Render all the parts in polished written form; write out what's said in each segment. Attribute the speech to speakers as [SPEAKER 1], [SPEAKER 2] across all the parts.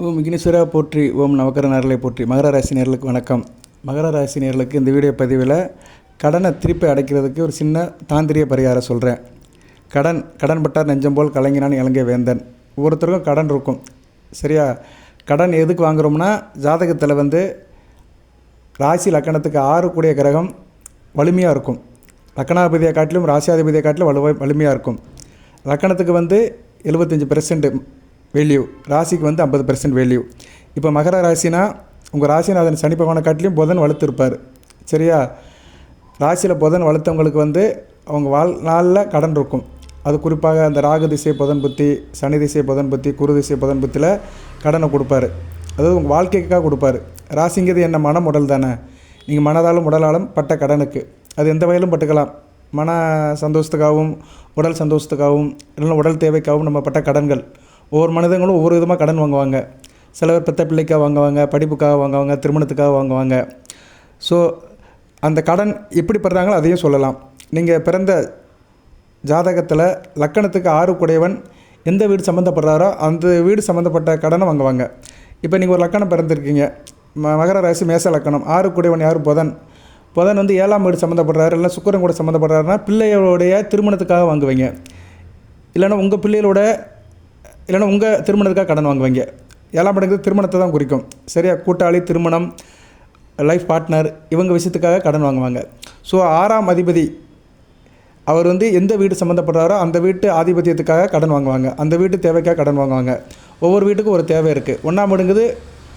[SPEAKER 1] ஓம் விக்னேஸ்வரா போற்றி, ஓம் நவக்கரநர்களை போற்றி. மகர ராசி நேயர்களுக்கு வணக்கம். மகர ராசி நேயர்களுக்கு இந்த வீடியோ பதிவில் கடனை திருப்பி அடைக்கிறதுக்கு ஒரு சின்ன தாந்திரிய பரிகாரம் சொல்கிறேன். கடன் பட்டார் நெஞ்சம் போல் கலங்கினான் இலங்கை வேந்தன். ஒவ்வொருத்தருக்கும் கடன் இருக்கும், சரியா? கடன் எதுக்கு வாங்குகிறோம்னா, ஜாதகத்தில் ராசி லக்கணத்துக்கு 6 கூடிய கிரகம் வலிமையாக இருக்கும். லக்கணாதிபதியை காட்டிலும் ராசியாதிபதியை காட்டிலும் வலிமையாக இருக்கும். லக்கணத்துக்கு 75% வேல்யூ, ராசிக்கு 50% வேல்யூ. இப்போ மகர ராசினா உங்கள் ராசிநாதன் சனி பகவானை காட்டிலும் புதன் வலுத்திருப்பார், சரியா? ராசியில் புதன் வலுத்தவங்களுக்கு அவங்க நாளில் கடன் இருக்கும். அது குறிப்பாக அந்த ராகு திசை புதன் புத்தி, சனி திசை புதன் புத்தி, குரு திசை புதன் புத்தியில் கடனை கொடுப்பார். அதாவது உங்கள் வாழ்க்கைக்காக கொடுப்பார். ராசிங்கிறது என்ன, மனம் உடல் தானே. நீங்கள் மனதாலும் உடலாலும் பட்ட கடனுக்கு அது எந்த வகையிலும் பட்டுக்கலாம். மன சந்தோஷத்துக்காகவும் உடல் சந்தோஷத்துக்காகவும் இல்லைன்னா உடல் தேவைக்காகவும் நம்ம பட்ட கடன்கள். ஒவ்வொரு மனிதங்களும் ஒவ்வொரு விதமாக கடன் வாங்குவாங்க. சில பேர் பெத்த பிள்ளைக்காக வாங்குவாங்க, படிப்புக்காக வாங்குவாங்க, திருமணத்துக்காக வாங்குவாங்க. ஸோ அந்த கடன் எப்படி படுறாங்களோ அதையும் சொல்லலாம். நீங்கள் பிறந்த ஜாதகத்தில் லக்கணத்துக்கு 6 கூடையவன் எந்த வீடு சம்மந்தப்படுறாரோ அந்த வீடு சம்மந்தப்பட்ட கடனை வாங்குவாங்க. இப்போ நீங்கள் ஒரு லக்கணம் பிறந்திருக்கீங்க, மகர ராசி மேச லக்கணம். 6 கூடையவன் யார்? புதன். 7ஆம் வீடு சம்மந்தப்படுறாரு, இல்லை சுக்கிரன் கூட சம்மந்தப்படுறாருன்னா பிள்ளையோடைய திருமணத்துக்காக வாங்குவீங்க. இல்லைன்னா உங்கள் பிள்ளைகளோட இல்லைன்னா உங்கள் திருமணத்துக்காக கடன் வாங்குவீங்க. 7ஆம் இடங்கிறது திருமணத்தை தான் குறிக்கும், சரியா? கூட்டாளி, திருமணம், லைஃப் பார்ட்னர், இவங்க விஷயத்துக்காக கடன் வாங்குவாங்க. ஸோ 6ஆம் அதிபதி அவர் எந்த வீடு சம்மந்தப்படுறாரோ அந்த வீட்டு ஆதிபத்தியத்துக்காக கடன் வாங்குவாங்க. அந்த வீட்டு தேவைக்காக கடன் வாங்குவாங்க. ஒவ்வொரு வீட்டுக்கும் ஒரு தேவை இருக்குது. 1ஆம் இடங்குது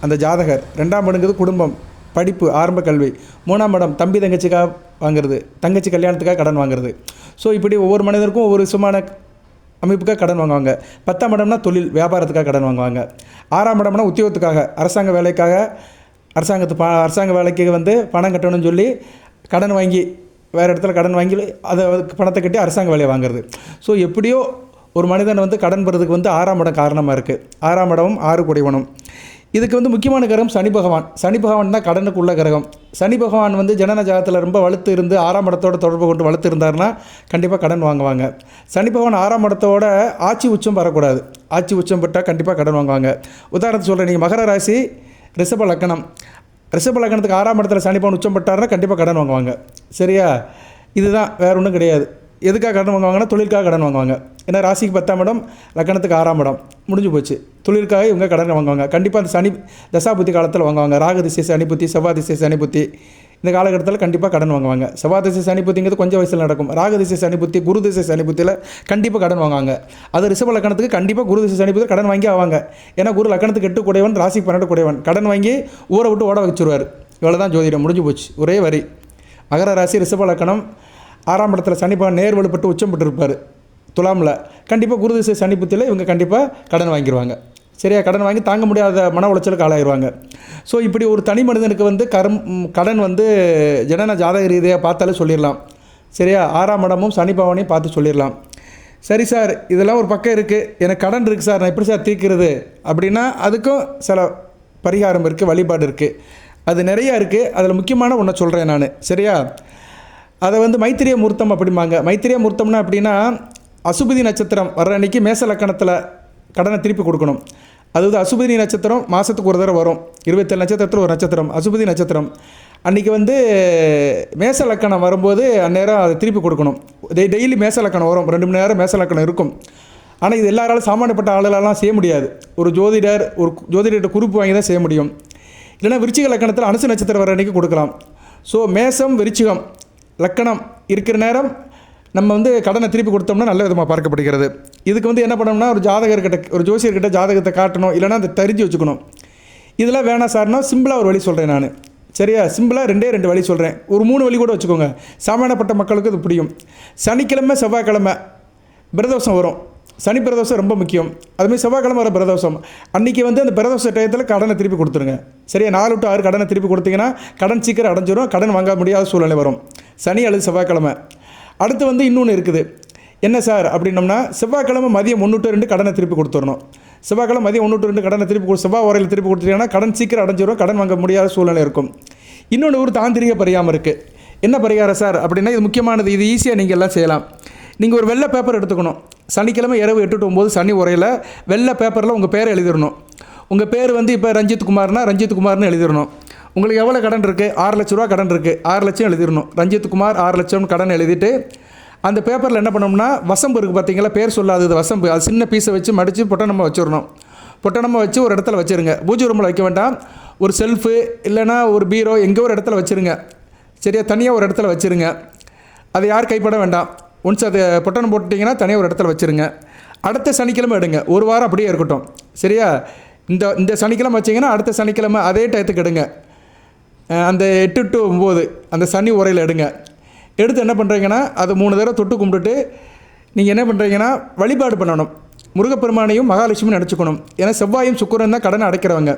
[SPEAKER 1] அந்த ஜாதகர், 2ஆம் இடங்குது குடும்பம், படிப்பு, ஆரம்ப கல்வி, 3ஆம் இடம் தம்பி தங்கச்சிக்காக வாங்குறது, தங்கச்சி கல்யாணத்துக்காக கடன் வாங்குறது. ஸோ இப்படி ஒவ்வொரு மனிதருக்கும் ஒவ்வொரு விதமான அமைப்புக்காக கடன் வாங்குவாங்க. 10ஆம் இடம்னா தொழில் வியாபாரத்துக்காக கடன் வாங்குவாங்க. 6ஆம் இடம்னா உத்தியோகத்துக்காக, அரசாங்க வேலைக்காக, அரசாங்க வேலைக்கு பணம் கட்டணும்னு சொல்லி கடன் வாங்கி வேறு இடத்துல கடன் வாங்கி அதை பணத்தை கட்டி அரசாங்க வேலையை வாங்குறது. ஸோ எப்படியோ ஒரு மனிதன் கடன் பெறதுக்கு 6ஆம் இடம் காரணமாக இருக்குது. 6ஆம் இடமும் 6 கூடையவனும். இதுக்கு முக்கியமான கிரகம் சனி பகவான். சனி பகவான் தான் கடனுக்கு உள்ள கிரகம். சனி பகவான் ஜனன ஜாதகத்தில் ரொம்ப வலுத்து இருந்து 6ஆம் இடத்தோட தொடர்பு கொண்டு வலுத்து இருந்தார்னா கண்டிப்பாக கடன் வாங்குவாங்க. சனி பகவான் 6ஆம் இடத்தோட ஆட்சி உச்சம் வரக்கூடாது. ஆட்சி உச்சம் பெற்றால் கண்டிப்பாக கடன் வாங்குவாங்க. உதாரணத்துக்கு சொல்கிறேன், நீங்கள் மகர ராசி ரிஷப லக்கணம். ரிஷப லக்கணத்துக்கு 6ஆம் இடத்துல சனி பகவான் உச்சம் பெற்றார்னா கண்டிப்பாக கடன் வாங்குவாங்க, சரியா? இதுதான், வேறு ஒன்றும் கிடையாது. எதுக்காக கடன் வாங்குவாங்கன்னா தொழிலுக்காக கடன் வாங்குவாங்க. ஏன்னா ராசிக்கு 10ஆம் இடம், லக்கணத்துக்கு 6ஆம் இடம், முடிஞ்சு போச்சு. தொழிலுக்காக இவங்க கடன் வாங்குவாங்க. கண்டிப்பாக அந்த சனி தசாபுத்தி காலத்தில் வாங்குவாங்க. ராகு திசை சனி புத்தி, செவ்வாய் திசை சனி புத்தி, இந்த காலகட்டத்தில் கண்டிப்பாக கடன் வாங்குவாங்க. செவ்வாய் திசை சனி புத்திங்கிறது கொஞ்சம் வயசில் நடக்கும். ராகு திசை சனி புத்தி, குரு திசை சனி புத்தியில் கண்டிப்பாக கடன் வாங்குவாங்க. அது ரிஷப லக்கணத்துக்கு கண்டிப்பாக குரு திசை சனி புத்தி கடன் வாங்கி ஆவாங்க. ஏன்னா குரு லக்கணத்துக்கு 8 கூடையவன், ராசிக்கு 12 கூடையவன். கடன் வாங்கி ஊரை விட்டு ஓட வச்சுருவார். இவ்வளோ தான் ஜோதிடம், முடிஞ்சு போச்சு. ஒரே வரி. மகர ராசி ரிஷப லக்கணம், 6ஆம் இடத்துல சனி பகவான் நேர் வலுப்பட்டு உச்சம் பெற்றிருப்பார் துலாமில். கண்டிப்பாக குரு திசை சனி புத்தியில் இவங்க கண்டிப்பாக கடன் வாங்கிடுவாங்க, சரியா? கடன் வாங்கி தாங்க முடியாத மன உளைச்சலுக்கு ஆளாயிருவாங்க. ஸோ இப்படி ஒரு தனி மனிதனுக்கு கடன் ஜனன ஜாதக ரீதியாக பார்த்தாலே சொல்லிடலாம், சரியா? 6ஆம் இடமும் சனி பகவானையும் பார்த்து சொல்லிடலாம். சரி சார், இதெல்லாம் ஒரு பக்கம் இருக்குது, எனக்கு கடன் இருக்குது சார், நான் எப்படி சார் தீர்க்கிறது அப்படின்னா அதுக்கும் சில பரிகாரம் இருக்குது, வழிபாடு இருக்குது. அது நிறையா இருக்குது. அதில் முக்கியமான ஒன்றை சொல்கிறேன் நான், சரியா? அதை மைத்திரிய முகூர்த்தம் அப்படிம்பாங்க. மைத்திரிய முகூர்த்தம்னா அப்படின்னா அசுபதி நட்சத்திரம் வர்ற அன்றைக்கி மேச லக்கணத்தில் கடனை திருப்பி கொடுக்கணும். அதாவது அசுபதி நட்சத்திரம் மாதத்துக்கு ஒரு தடவை வரும். 27 நட்சத்திரத்தில் ஒரு நட்சத்திரம் அசுபதி நட்சத்திரம். அன்றைக்கி மேச லக்கணம் வரும்போது அந்நேரம் அதை திருப்பி கொடுக்கணும். டெய்லி மேச லக்கணம் வரும், 2 மணி நேரம் மேச லக்கணம் இருக்கும். ஆனால் இது எல்லாராலும் சாமானியப்பட்ட ஆளுகளெல்லாம் செய்ய முடியாது. ஒரு ஜோதிடர்கிட்ட குறிப்பு வாங்கி தான் செய்ய முடியும். இல்லைனா விருச்சிக லக்கணத்தில் அனுச நட்சத்திரம் வர அன்றைக்கி கொடுக்கலாம். ஸோ மேசம் விருச்சிகம் லக்கணம் இருக்கிற நேரம் நம்ம கடனை திருப்பி கொடுத்தோம்னா நல்ல விதமாக பார்க்கப்படுகிறது. இதுக்கு என்ன பண்ணோம்னா, ஒரு ஜாதகர்கிட்ட, ஒரு ஜோசியர்கிட்ட ஜாதகத்தை காட்டணும், இல்லைனா அதை தெரிஞ்சு வச்சுக்கணும். இதெல்லாம் வேணாம் சார்னா சிம்பிளாக ஒரு வழி சொல்கிறேன் நான், சரியா? சிம்பிளாக 2 வழி சொல்கிறேன். ஒரு 3 வழி கூட வச்சுக்கோங்க. சாமானியப்பட்ட மக்களுக்கு இது புரியும். சனிக்கிழமை செவ்வாய்க்கிழமை பிரதோஷம் வரும். சனி பிரதோஷம் ரொம்ப முக்கியம். அதுமாதிரி செவ்வாய்க்கிழமை வர பிரதோஷம் அன்றைக்கி அந்த பிரதோஷ டயத்தில் கடனை திருப்பி கொடுத்துருங்க, சரியா? 4 to 6 கடனை திருப்பி கொடுத்தீங்கன்னா கடன் சீக்கிரம் அடைஞ்சிடும். கடன் வாங்க முடியாத சூழ்நிலை வரும் சனி அல்லது செவ்வாய்க்கிழமை. அடுத்து இன்னொன்று இருக்குது. என்ன சார் அப்படின்னோம்னா, செவ்வாய்க்கிழமை மதியம் 1 to 2 கடனை திருப்பி கொடுத்துடணும். செவ்வாய்க்கிழமை மதியம் 1 to 2 கடனை திருப்பி செவ்வாய் உரையில் திருப்பி கொடுத்துட்டீங்கன்னா கடன் சீக்கிரம் அடைஞ்சிடும், கடன் வாங்க முடியாத சூழ்நிலை இருக்கும். இன்னொன்று ஒரு தாந்திரிக பரிகாரம் இருக்குது. என்ன பரிகாரம் சார் அப்படின்னா, இது முக்கியமானது. இது ஈஸியாக நீங்கள் எல்லாம் செய்யலாம். நீங்கள் ஒரு வெள்ளை பேப்பர் எடுத்துக்கணும். சனிக்கிழமை இரவு 8 to 9 சனி உரையில் வெள்ளை பேப்பரில் உங்கள் பேரை எழுதிடணும். உங்கள் பேர் வந்து இப்போ ரஞ்சித் குமார்னா ரஞ்சித் குமார்னு எழுதிடணும். உங்களுக்கு எவ்வளோ கடன் இருக்குது? 6 லட்ச ரூபா கடன் இருக்குது. 6 லட்சம் எழுதிடணும். ரஞ்சித் குமார் 6 லட்சம் கடன் எழுதிட்டு அந்த பேப்பரில் என்ன பண்ணோம்னா வசம்பு இருக்குது பார்த்தீங்களா, பேர் சொல்லாதது வசம்பு, அது சின்ன பீஸை வச்சு மடித்து பொட்டணமாக வச்சிடணும். பொட்டணமாக வச்சு ஒரு இடத்துல வச்சுருங்க. பூஜை ரூமில் வைக்க வேண்டாம். ஒரு செல்ஃபு இல்லைனா ஒரு பீரோ எங்கேயோ ஒரு இடத்துல வச்சுருங்க. சரியா, தனியாக ஒரு இடத்துல வச்சுருங்க. அதை யார் கைப்பட வேண்டாம். ஒன்ஸ் அது பொட்டணம் போட்டுட்டிங்கன்னா தனியாக ஒரு இடத்துல வச்சுருங்க. அடுத்த சனிக்கிழமை எடுங்க. ஒரு வாரம் அப்படியே இருக்கட்டும். சரியா, இந்த சனிக்கிழமை வச்சிங்கன்னா அடுத்த சனிக்கிழமை அதே டயத்துக்கு எடுங்க. அந்த 8 to 9 அந்த சனி உரையில் எடுங்க. எடுத்து என்ன பண்ணுறீங்கன்னா அது 3 தடவை தொட்டு கும்பிட்டுட்டு நீங்கள் என்ன பண்ணுறீங்கன்னா வழிபாடு பண்ணணும். முருகப்பெருமானையும் மகாலட்சுமியும் நினச்சிக்கணும். ஏன்னா செவ்வாயும் சுக்கிரன் தான் கடனை அடைக்கிறவங்க.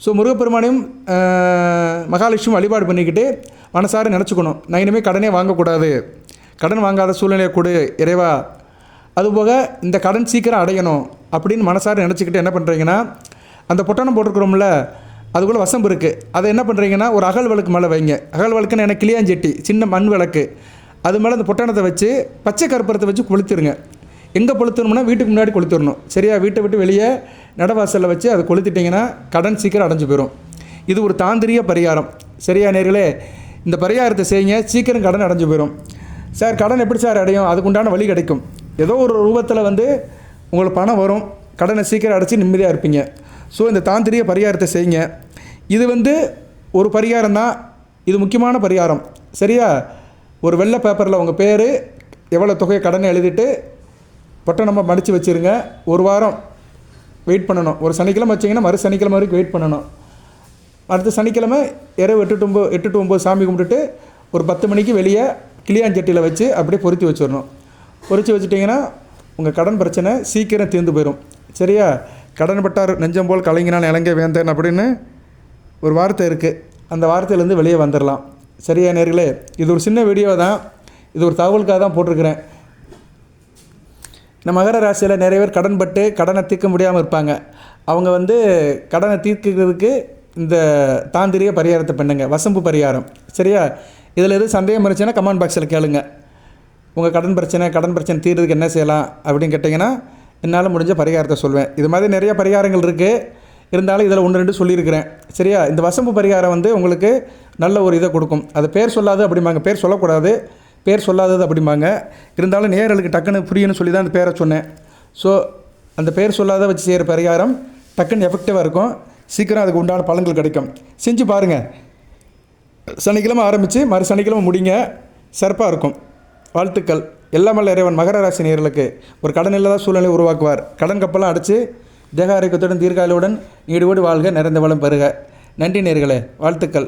[SPEAKER 1] ஸோ முருகப்பெருமானையும் மகாலட்சுமி வழிபாடு பண்ணிக்கிட்டு மனசார நினச்சிக்கணும். நான் இனிமேல் கடனே வாங்கக்கூடாது, கடன் வாங்காத சூழ்நிலையை கொடு இறைவா, அதுபோக இந்த கடன் சீக்கிரம் அடையணும் அப்படின்னு மனசார நினச்சிக்கிட்டு என்ன பண்ணுறீங்கன்னா அந்த பொட்டணம் போட்டிருக்கிறோம்ல அதுக்குள்ளே வசம்பு இருக்குது. அதை என்ன பண்ணுறீங்கன்னா ஒரு அகல் விளக்கு மேலே வைங்க. அகல் விளக்குன்னு எனக்கு கிளியாஞ்செட்டி சின்ன மண் விளக்கு, அது மேலே அந்த பொட்டணத்தை வச்சு பச்சை கற்பூரத்தை வச்சு கொளுத்திடுங்க. எங்கே கொளுத்தணும்னா வீட்டுக்கு முன்னாடி கொளுத்திடணும். சரியா, வீட்டை விட்டு வெளியே நடவாசலில் வச்சு அதை கொளுத்திட்டிங்கன்னா கடன் சீக்கிரம் அடைஞ்சு போயிடும். இது ஒரு தாந்திரிய பரிகாரம். சரியா நேர்களே, இந்த பரிகாரத்தை செய்யுங்க, சீக்கிரம் கடன் அடைஞ்சு போயிடும். சார் கடன் எப்படி சார் அடையும்? அதுக்குண்டான வழி கிடைக்கும். ஏதோ ஒரு ரூபத்தில் வந்து உங்களுக்கு பணம் வரும், கடனை சீக்கிரம் அடைச்சி நிம்மதியாக இருப்பீங்க. ஸோ இந்த தாந்திரிய பரிகாரத்தை செய்யுங்க. இது வந்து ஒரு பரிகாரம் தான், இது முக்கியமான பரிகாரம். சரியா, ஒரு வெள்ளை பேப்பரில் உங்கள் பேர் எவ்வளோ தொகையை கடனை எழுதிட்டு பொட்டணமாக மடித்து வச்சுருங்க. ஒரு வாரம் வெயிட் பண்ணணும். ஒரு சனிக்கிழமை வச்சிங்கன்னா மறு சனிக்கிழமை வரைக்கும் வெயிட் பண்ணணும். அடுத்த சனிக்கிழமை இரவு 8 to 9 சாமி கும்பிட்டுட்டு ஒரு 10 மணிக்கு வெளியே கிளியாஞ்சட்டியில் வச்சு அப்படியே பொருத்தி வச்சிடணும். பொறிச்சு வச்சுட்டிங்கன்னா உங்கள் கடன் பிரச்சனை சீக்கிரம் தீர்ந்து போயிடும். சரியா, கடன் பட்டார் நெஞ்சம் போல் கலைஞனால் இலங்கை வேந்தன் அப்படின்னு ஒரு வார்த்தை இருக்குது. அந்த வார்த்தையிலேருந்து வெளியே வந்துடலாம். சரியா நேர்களே, இது ஒரு சின்ன வீடியோ தான், இது ஒரு தகவலுக்காக தான் போட்டிருக்கிறேன். இந்த மகர ராசியில் நிறைய பேர் கடன் பட்டு கடனை தீர்க்க முடியாமல் இருப்பாங்க. அவங்க வந்து கடனை தீர்க்கிறதுக்கு இந்த தாந்திரிய பரிகாரத்தை பண்ணுங்க, வசம்பு பரிகாரம். சரியா, இதில் எதுவும் சந்தேகம் இருந்துச்சுன்னா கமெண்ட் பாக்ஸில் கேளுங்க. உங்கள் கடன் பிரச்சனை தீர்றதுக்கு என்ன செய்யலாம் அப்படின்னு கேட்டிங்கன்னா என்னால் முடிஞ்ச பரிகாரத்தை சொல்வேன். இது மாதிரி நிறைய பரிகாரங்கள் இருக்குது, இருந்தாலும் இதில் 1-2 சொல்லியிருக்கிறேன். சரியா, இந்த வசம்பு பரிகாரம் வந்து உங்களுக்கு நல்ல ஒரு இதை கொடுக்கும். அது பேர் சொல்லாது அப்படிம்பாங்க, பேர் சொல்லக்கூடாது, பேர் சொல்லாதது அப்படிம்பாங்க. இருந்தாலும் நேயர்களுக்கு டக்குன்னு புரியணும்னு சொல்லி தான் அந்த பேரை சொன்னேன். ஸோ அந்த பேர் சொல்லாத வச்சு செய்கிற பரிகாரம் டக்குன்னு எஃபெக்டிவாக இருக்கும், சீக்கிரம் அதுக்கு உண்டான பலன்கள் கிடைக்கும். செஞ்சு பாருங்கள். சனிக்கிழமை ஆரம்பித்து மறு சனிக்கிழமை முடிங்க, சிறப்பாக இருக்கும். வாழ்த்துக்கள். எல்லாம் வல்ல இறைவன் மகர ராசி நேயர்களுக்கு ஒரு கடன் இல்லாத சூழ்நிலை உருவாக்குவார். கடன் கப்பெல்லாம் அடித்து தேக ஆரோக்கியத்துடன் தீர்காயுடன் நீடுவோடு வாழ்க, நிறைந்த வளம் பெறுக. நன்றி நேயர்களே, வாழ்த்துக்கள்.